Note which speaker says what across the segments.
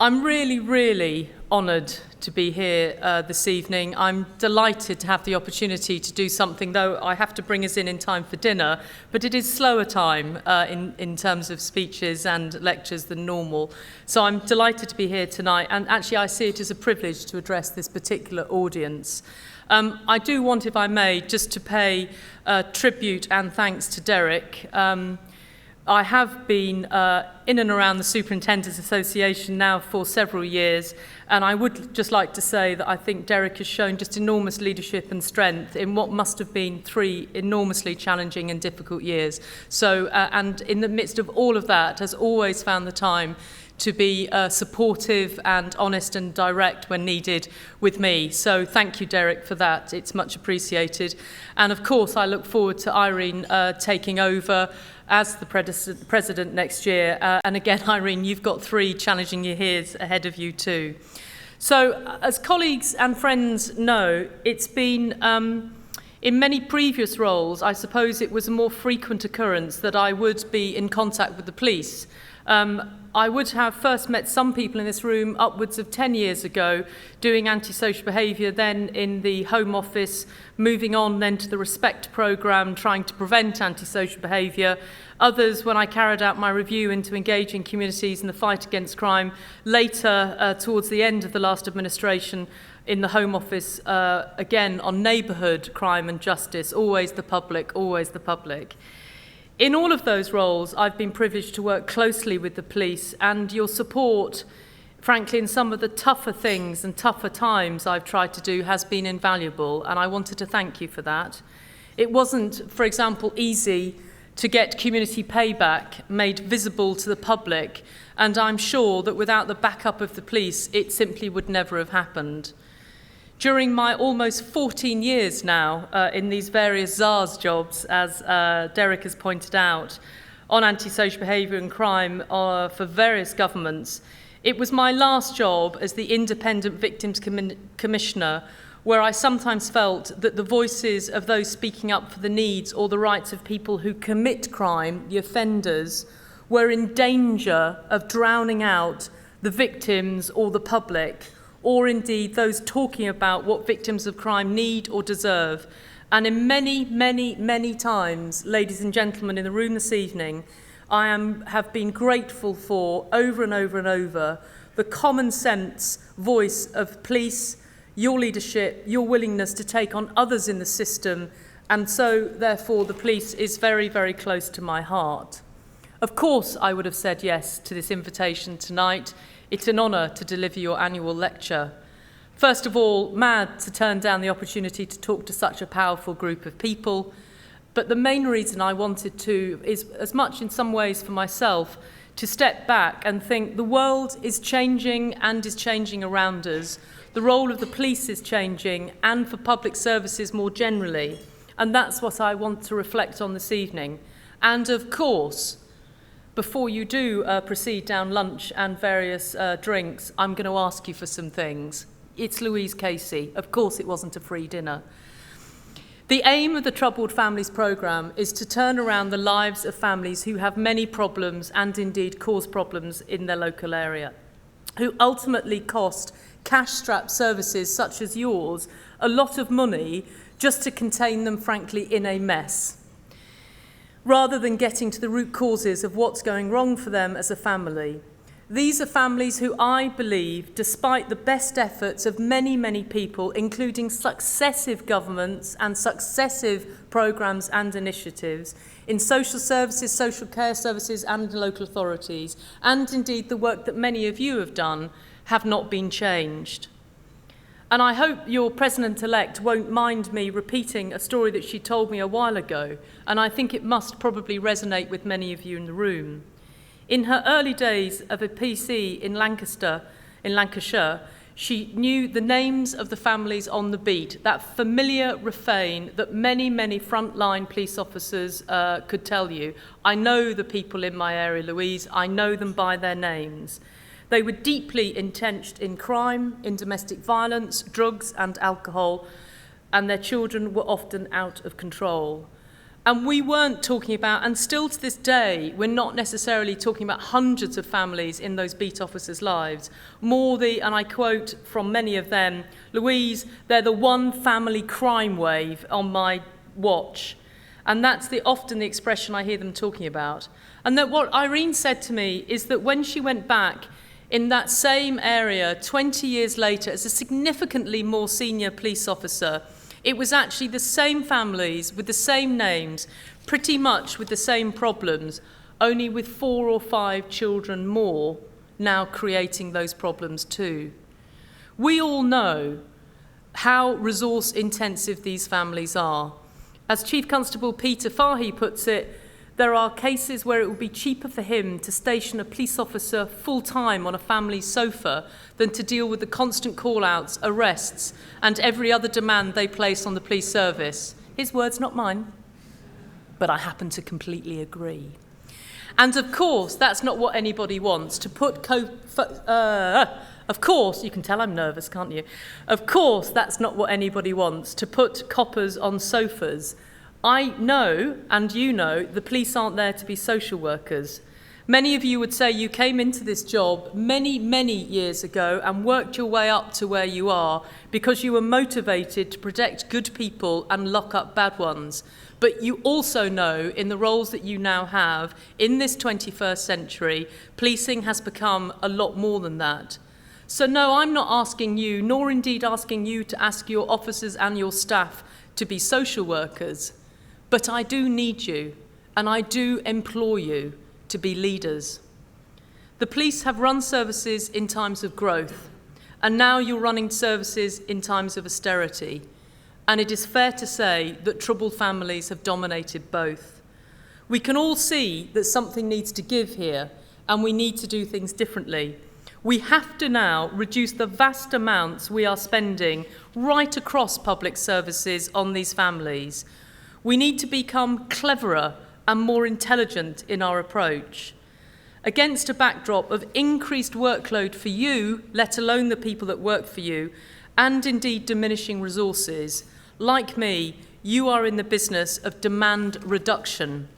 Speaker 1: I'm really honoured to be here this evening. I'm delighted to have the opportunity to do something, though I have to bring us in time for dinner, but it is slower time in terms of speeches and lectures than normal. So I'm delighted to be here tonight, and actually I see it as a privilege to address this particular audience. I do want, if I may, just to pay tribute and thanks to Derek. I have been in and around the Superintendents Association now for several years, and I would just like to say that I think Derek has shown just enormous leadership and strength in what must have been 3 enormously challenging and difficult years. So, and in the midst of all of that, has always found the time to be supportive and honest and direct when needed with me. So thank you, Derek, for that. It's much appreciated. And of course, I look forward to Irene taking over as the president next year. And again, Irene, you've got 3 challenging years ahead of you too. So as colleagues and friends know, it's been in many previous roles, I suppose it was a more frequent occurrence that I would be in contact with the police. I would have first met some people in this room upwards of 10 years ago doing antisocial behaviour, then in the Home Office, moving on then to the Respect programme, trying to prevent antisocial behaviour. Others, when I carried out my review into engaging communities in the fight against crime, later towards the end of the last administration in the Home Office, again on neighbourhood crime and justice, always the public, always the public. In all of those roles, I've been privileged to work closely with the police, and your support, frankly, in some of the tougher things and tougher times I've tried to do has been invaluable, and I wanted to thank you for that. It wasn't, for example, easy to get community payback made visible to the public, and I'm sure that without the backup of the police, it simply would never have happened. During my almost 14 years now in these various czars jobs, as Derek has pointed out, on antisocial behaviour and crime for various governments, it was my last job as the Independent Victims Commissioner where I sometimes felt that the voices of those speaking up for the needs or the rights of people who commit crime, the offenders, were in danger of drowning out the victims or the public, or indeed those talking about what victims of crime need or deserve. And in many times, ladies and gentlemen in the room this evening, I have been grateful for, over and over, the common sense voice of police, your leadership, your willingness to take on others in the system, and so, therefore, the police is very close to my heart. Of course, I would have said yes to this invitation tonight. It's an honour to deliver your annual lecture. First of all, mad to turn down the opportunity to talk to such a powerful group of people. But the main reason I wanted to is, as much in some ways for myself, to step back and think the world is changing and is changing around us. The role of the police is changing, and for public services more generally. And that's what I want to reflect on this evening. And of course, before you do proceed down lunch and various drinks, I'm going to ask you for some things. It's Louise Casey. Of course, it wasn't a free dinner. The aim of the Troubled Families programme is to turn around the lives of families who have many problems and indeed cause problems in their local area, who ultimately cost cash-strapped services such as yours a lot of money just to contain them, frankly, in a mess, rather than getting to the root causes of what's going wrong for them as a family. These are families who I believe, despite the best efforts of many people, including successive governments and successive programmes and initiatives in social services, social care services and local authorities, and indeed the work that many of you have done, have not been changed. And I hope your President-elect won't mind me repeating a story that she told me a while ago, and I think it must probably resonate with many of you in the room. In her early days of a PC in Lancashire, she knew the names of the families on the beat, that familiar refrain that many frontline police officers could tell you. I know the people in my area, Louise, I know them by their names. They were deeply entrenched in crime, in domestic violence, drugs and alcohol, and their children were often out of control. And we weren't talking about, and still to this day, we're not necessarily talking about hundreds of families in those beat officers' lives. More and I quote from many of them, Louise, they're the one family crime wave on my watch. And that's often the expression I hear them talking about. And that what Irene said to me is that when she went back in that same area 20 years later as a significantly more senior police officer, it was actually the same families with the same names, pretty much with the same problems, only with 4 or 5 children more now creating those problems too. We all know how resource intensive these families are. As Chief Constable Peter Fahy puts it, there are cases where it would be cheaper for him to station a police officer full-time on a family sofa than to deal with the constant call-outs, arrests, and every other demand they place on the police service. His words, not mine. But I happen to completely agree. And of course, that's not what anybody wants, to put of course, you can tell I'm nervous, can't you? Of course, that's not what anybody wants, to put coppers on sofas. I know, and you know, the police aren't there to be social workers. Many of you would say you came into this job many, many years ago and worked your way up to where you are because you were motivated to protect good people and lock up bad ones. But you also know, in the roles that you now have, in this 21st century, policing has become a lot more than that. So no, I'm not asking you, nor indeed asking you to ask your officers and your staff to be social workers. But I do need you, and I do implore you to be leaders. The police have run services in times of growth, and now you're running services in times of austerity. And it is fair to say that troubled families have dominated both. We can all see that something needs to give here, and we need to do things differently. We have to now reduce the vast amounts we are spending right across public services on these families. We need to become cleverer and more intelligent in our approach. Against a backdrop of increased workload for you, let alone the people that work for you, and indeed diminishing resources, like me, you are in the business of demand reduction.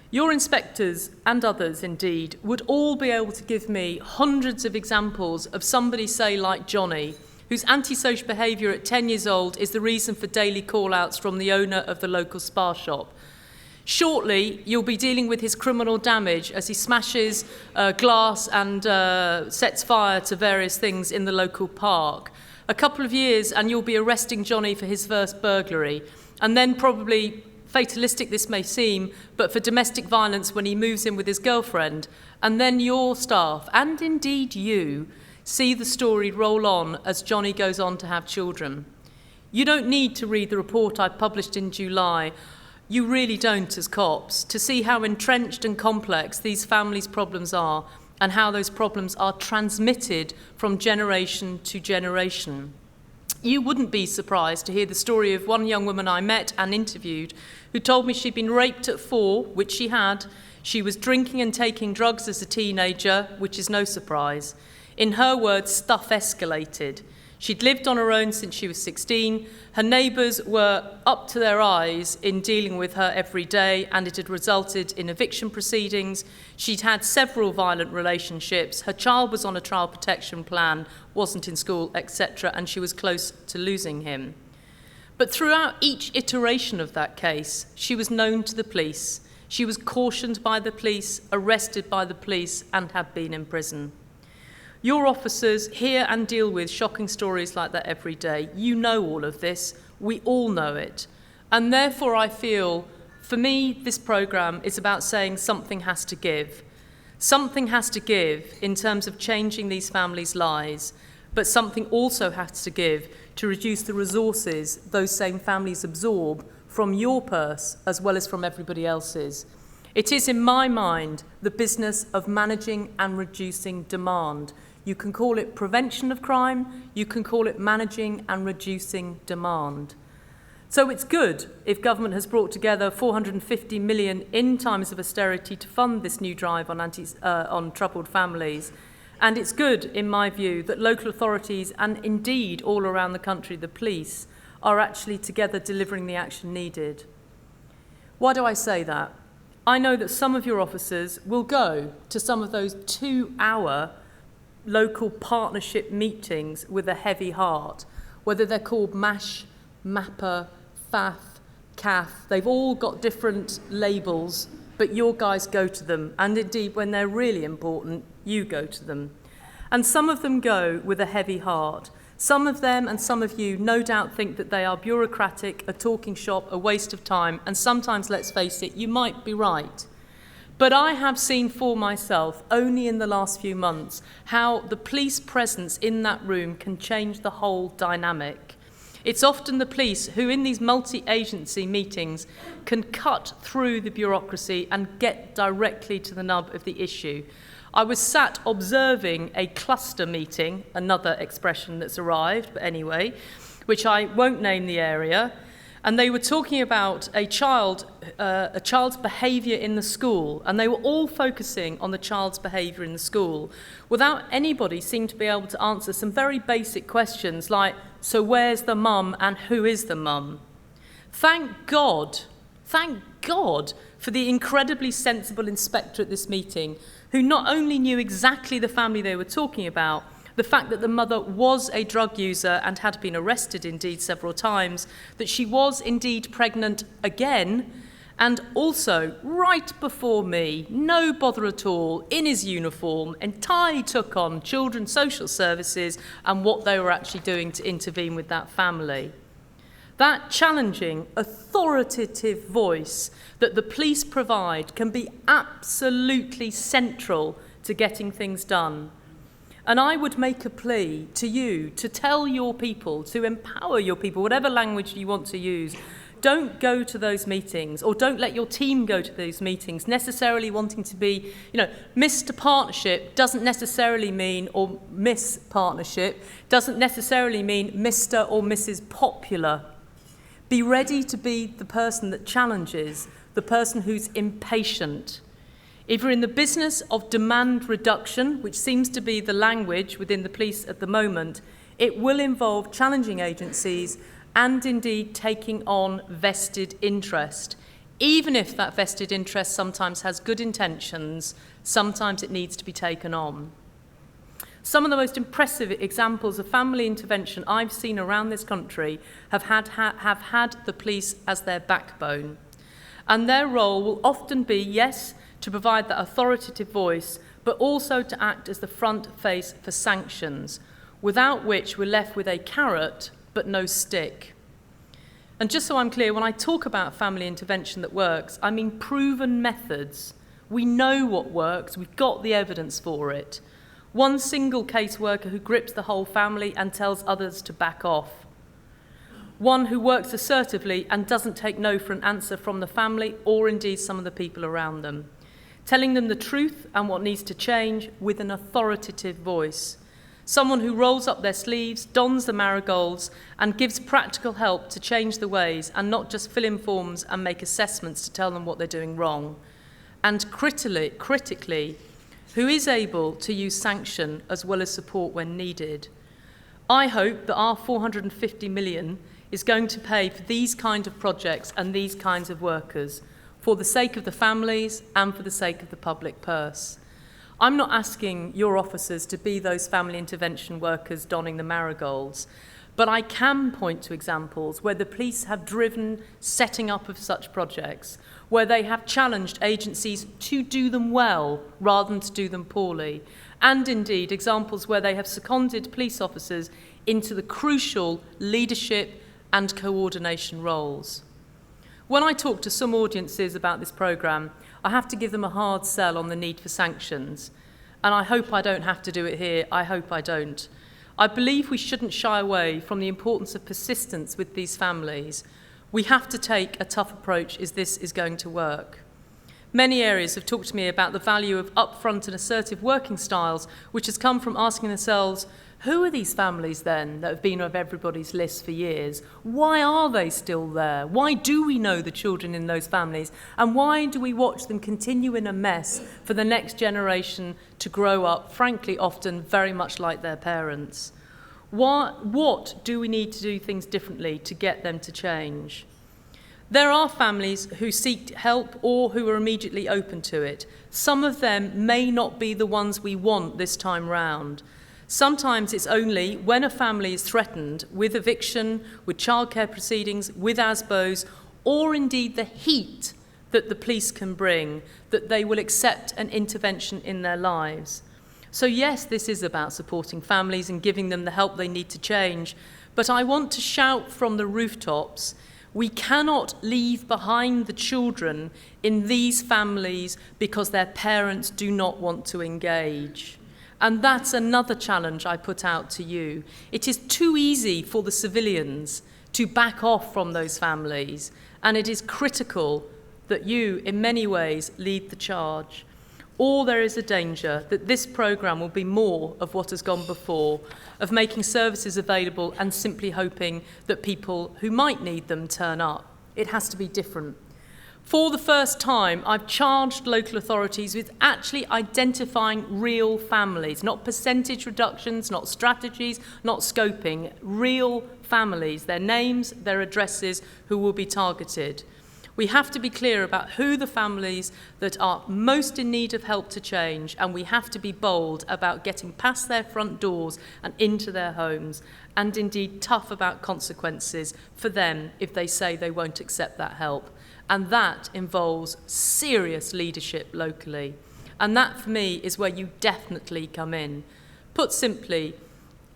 Speaker 1: Your inspectors, and others indeed, would all be able to give me hundreds of examples of somebody, say, like Johnny, whose antisocial behaviour at 10 years old is the reason for daily call-outs from the owner of the local spa shop. Shortly, you'll be dealing with his criminal damage as he smashes glass and sets fire to various things in the local park. A couple of years and you'll be arresting Johnny for his first burglary. And then probably, fatalistic this may seem, but for domestic violence when he moves in with his girlfriend. And then your staff, and indeed you, see the story roll on as Johnny goes on to have children. You don't need to read the report I published in July. You really don't as cops, to see how entrenched and complex these families' problems are and how those problems are transmitted from generation to generation. You wouldn't be surprised to hear the story of one young woman I met and interviewed who told me she'd been raped at 4, which she had. She was drinking and taking drugs as a teenager, which is no surprise. In her words, stuff escalated. She'd lived on her own since she was 16. Her neighbours were up to their eyes in dealing with her every day, and it had resulted in eviction proceedings. She'd had several violent relationships. Her child was on a child protection plan, wasn't in school, etc., and she was close to losing him. But throughout each iteration of that case, she was known to the police. She was cautioned by the police, arrested by the police, and had been in prison. Your officers hear and deal with shocking stories like that every day. You know all of this. We all know it. And therefore I feel, for me, this programme is about saying something has to give. Something has to give in terms of changing these families' lives, but something also has to give to reduce the resources those same families absorb from your purse as well as from everybody else's. It is, in my mind, the business of managing and reducing demand. You can call it prevention of crime, you can call it managing and reducing demand. So it's good if government has brought together 450 million in times of austerity to fund this new drive on troubled families. And it's good, in my view, that local authorities and indeed all around the country, the police, are actually together delivering the action needed. Why do I say that? I know that some of your officers will go to some of those 2-hour local partnership meetings with a heavy heart, whether they're called MASH, MAPPA, FAF, CAF. They've all got different labels, but your guys go to them, and indeed when they're really important, you go to them. And some of them go with a heavy heart. Some of them and some of you no doubt think that they are bureaucratic, a talking shop, a waste of time, and sometimes, let's face it, you might be right. But I have seen for myself, only in the last few months, how the police presence in that room can change the whole dynamic. It's often the police who, in these multi-agency meetings, can cut through the bureaucracy and get directly to the nub of the issue. I was sat observing a cluster meeting, another expression that's arrived, but anyway, which I won't name the area, and they were talking about a child's behaviour in the school, and they were all focusing on the child's behaviour in the school, without anybody seeming to be able to answer some very basic questions like, so where's the mum and who is the mum? Thank God for the incredibly sensible inspector at this meeting, who not only knew exactly the family they were talking about, the fact that the mother was a drug user and had been arrested indeed several times, that she was indeed pregnant again, and also, right before me, no bother at all, in his uniform, entirely took on children's social services and what they were actually doing to intervene with that family. That challenging, authoritative voice that the police provide can be absolutely central to getting things done. And I would make a plea to you to tell your people, to empower your people, whatever language you want to use. Don't go to those meetings, or don't let your team go to those meetings necessarily wanting to be, Mr. Partnership doesn't necessarily mean, or Miss Partnership doesn't necessarily mean Mr. or Mrs. Popular. Be ready to be the person that challenges, the person who's impatient. If you're in the business of demand reduction, which seems to be the language within the police at the moment, it will involve challenging agencies and indeed taking on vested interest. Even if that vested interest sometimes has good intentions, sometimes it needs to be taken on. Some of the most impressive examples of family intervention I've seen around this country have had the police as their backbone. And their role will often be, yes, to provide that authoritative voice, but also to act as the front face for sanctions, without which we're left with a carrot but no stick. And just so I'm clear, when I talk about family intervention that works, I mean proven methods. We know what works, we've got the evidence for it. One single caseworker who grips the whole family and tells others to back off. One who works assertively and doesn't take no for an answer from the family or indeed some of the people around them. Telling them the truth and what needs to change with an authoritative voice. Someone who rolls up their sleeves, dons the marigolds, and gives practical help to change the ways and not just fill in forms and make assessments to tell them what they're doing wrong. And critically, who is able to use sanction as well as support when needed. I hope that our 450 million is going to pay for these kinds of projects and these kinds of workers, for the sake of the families and for the sake of the public purse. I'm not asking your officers to be those family intervention workers donning the marigolds, but I can point to examples where the police have driven setting up of such projects, where they have challenged agencies to do them well rather than to do them poorly, and indeed examples where they have seconded police officers into the crucial leadership and coordination roles. When I talk to some audiences about this programme, I have to give them a hard sell on the need for sanctions, and I hope I don't have to do it here. I hope I don't. I believe we shouldn't shy away from the importance of persistence with these families. We have to take a tough approach if this is going to work. Many areas have talked to me about the value of upfront and assertive working styles, which has come from asking themselves, who are these families then that have been on everybody's list for years? Why are they still there? Why do we know the children in those families? And why do we watch them continue in a mess for the next generation to grow up, frankly, often very much like their parents? What do we need to do things differently to get them to change? There are families who seek help or who are immediately open to it. Some of them may not be the ones we want this time round. Sometimes it's only when a family is threatened with eviction, with childcare proceedings, with ASBOs, or indeed the heat that the police can bring, that they will accept an intervention in their lives. So yes, this is about supporting families and giving them the help they need to change, but I want to shout from the rooftops, we cannot leave behind the children in these families because their parents do not want to engage. And that's another challenge I put out to you. It is too easy for the civilians to back off from those families, and it is critical that you, in many ways, lead the charge. Or there is a danger that this programme will be more of what has gone before, of making services available and simply hoping that people who might need them turn up. It has to be different. For the first time, I've charged local authorities with actually identifying real families, not percentage reductions, not strategies, not scoping, real families, their names, their addresses, who will be targeted. We have to be clear about who the families that are most in need of help to change, and we have to be bold about getting past their front doors and into their homes, and indeed tough about consequences for them if they say they won't accept that help. And that involves serious leadership locally. And that, for me, is where you definitely come in. Put simply,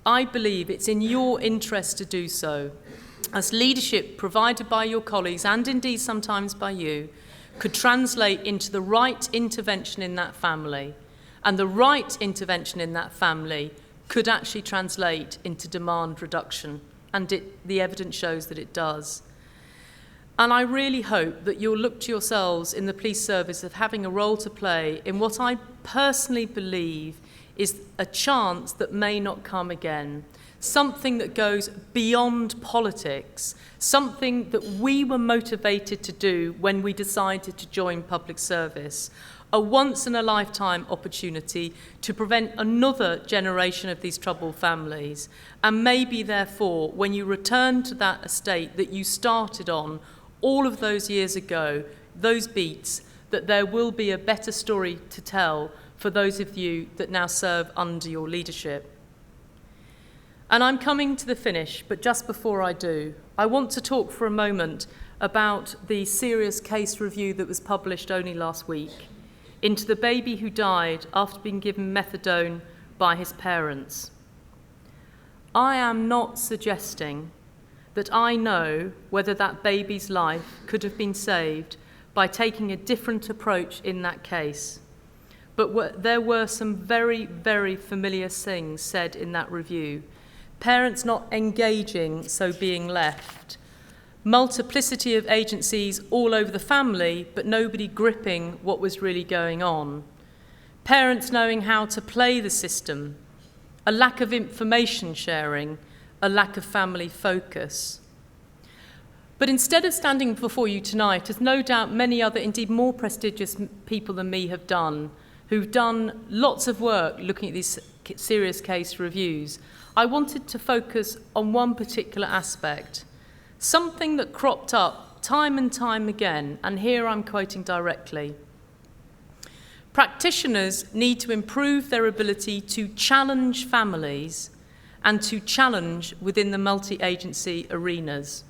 Speaker 1: I believe it's in your interest to do so, as leadership provided by your colleagues, and indeed sometimes by you, could translate into the right intervention in that family. And the right intervention in that family could actually translate into demand reduction. And the evidence shows that it does. And I really hope that you'll look to yourselves in the police service of having a role to play in what I personally believe is a chance that may not come again. Something that goes beyond politics, something that we were motivated to do when we decided to join public service, a once-in-a-lifetime opportunity to prevent another generation of these troubled families, and maybe, therefore, when you return to that estate that you started on all of those years ago, those beats, that there will be a better story to tell for those of you that now serve under your leadership. And I'm coming to the finish, but just before I do, I want to talk for a moment about the serious case review that was published only last week into the baby who died after being given methadone by his parents. I am not suggesting that I know whether that baby's life could have been saved by taking a different approach in that case. But there were some very, very familiar things said in that review. Parents not engaging, so being left. Multiplicity of agencies all over the family, but nobody gripping what was really going on. Parents knowing how to play the system. A lack of information sharing, a lack of family focus. But instead of standing before you tonight, as no doubt many other, indeed more prestigious people than me have done, who've done lots of work looking at these serious case reviews, I wanted to focus on one particular aspect, something that cropped up time and time again, and here I'm quoting directly. Practitioners need to improve their ability to challenge families and to challenge within the multi-agency arenas.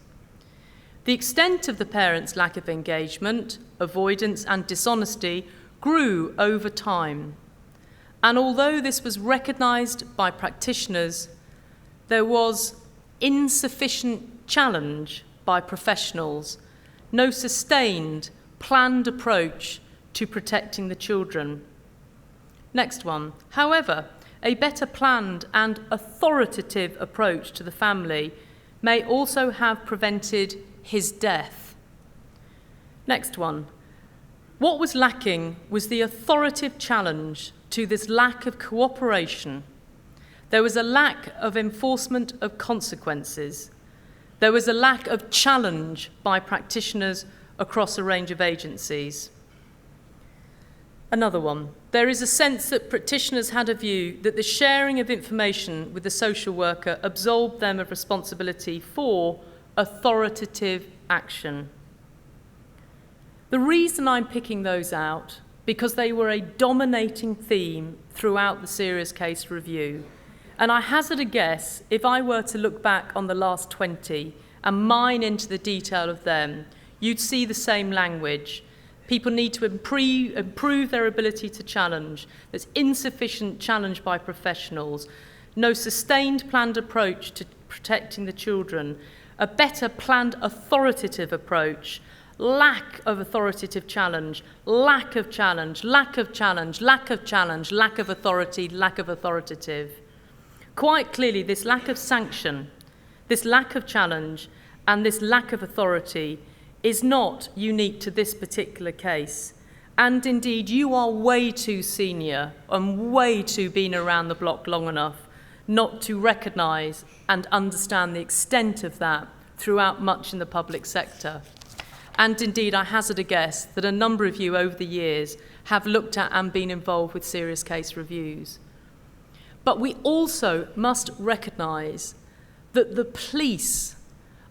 Speaker 1: The extent of the parents' lack of engagement, avoidance and dishonesty grew over time. And although this was recognised by practitioners, there was insufficient challenge by professionals, no sustained, planned approach to protecting the children. Next one. However, a better planned and authoritative approach to the family may also have prevented his death. Next one. What was lacking was the authoritative challenge to this lack of cooperation. There was a lack of enforcement of consequences. There was a lack of challenge by practitioners across a range of agencies. Another one. There is a sense that practitioners had a view that the sharing of information with the social worker absolved them of responsibility for authoritative action. The reason I'm picking those out, because they were a dominating theme throughout the serious case review. And I hazard a guess, if I were to look back on the last 20 and mine into the detail of them, you'd see the same language. People need to improve their ability to challenge. There's insufficient challenge by professionals. No sustained planned approach to protecting the children. A better planned authoritative approach. Lack of authoritative challenge. Lack of challenge. Lack of challenge. Lack of challenge. Lack of authority. Lack of authoritative. Quite clearly, this lack of sanction, this lack of challenge, and this lack of authority is not unique to this particular case. And indeed, you are way too senior and way too been around the block long enough not to recognise and understand the extent of that throughout much in the public sector. And indeed, I hazard a guess that a number of you over the years have looked at and been involved with serious case reviews. But we also must recognise that the police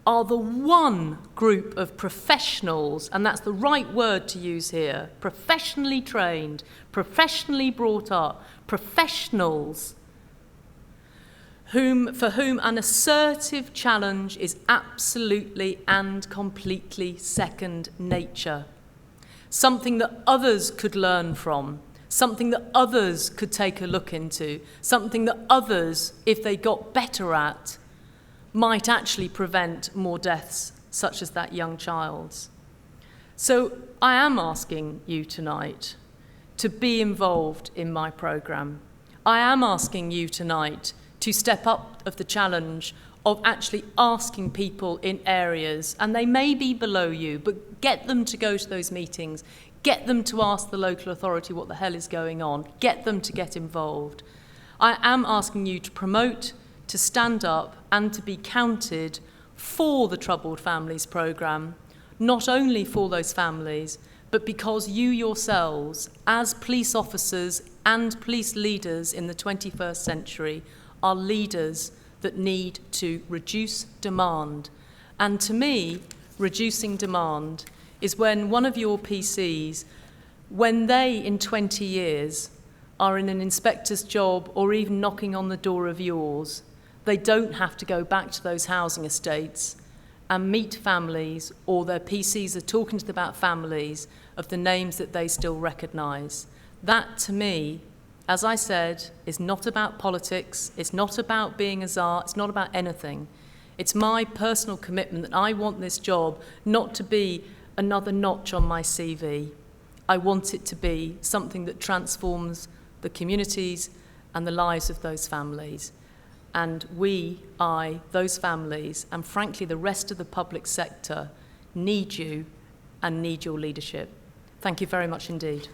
Speaker 1: are the one group of professionals, and that's the right word to use here, professionally trained, professionally brought up, professionals, for whom an assertive challenge is absolutely and completely second nature. Something that others could learn from, something that others could take a look into, something that others, if they got better at, might actually prevent more deaths, such as that young child's. So I am asking you tonight to be involved in my programme. I am asking you tonight to step up of the challenge of actually asking people in areas, and they may be below you, but get them to go to those meetings, get them to ask the local authority what the hell is going on, get them to get involved. I am asking you to promote, to stand up and to be counted for the Troubled Families programme, not only for those families, but because you yourselves, as police officers and police leaders in the 21st century, are leaders that need to reduce demand. And to me, reducing demand is when one of your PCs, when they in 20 years are in an inspector's job or even knocking on the door of yours, they don't have to go back to those housing estates and meet families, or their PCs are talking to them about families of the names that they still recognise. That, to me, as I said, is not about politics, it's not about being a czar, it's not about anything. It's my personal commitment that I want this job not to be another notch on my CV. I want it to be something that transforms the communities and the lives of those families. And those families, and frankly the rest of the public sector, need you and need your leadership. Thank you very much indeed.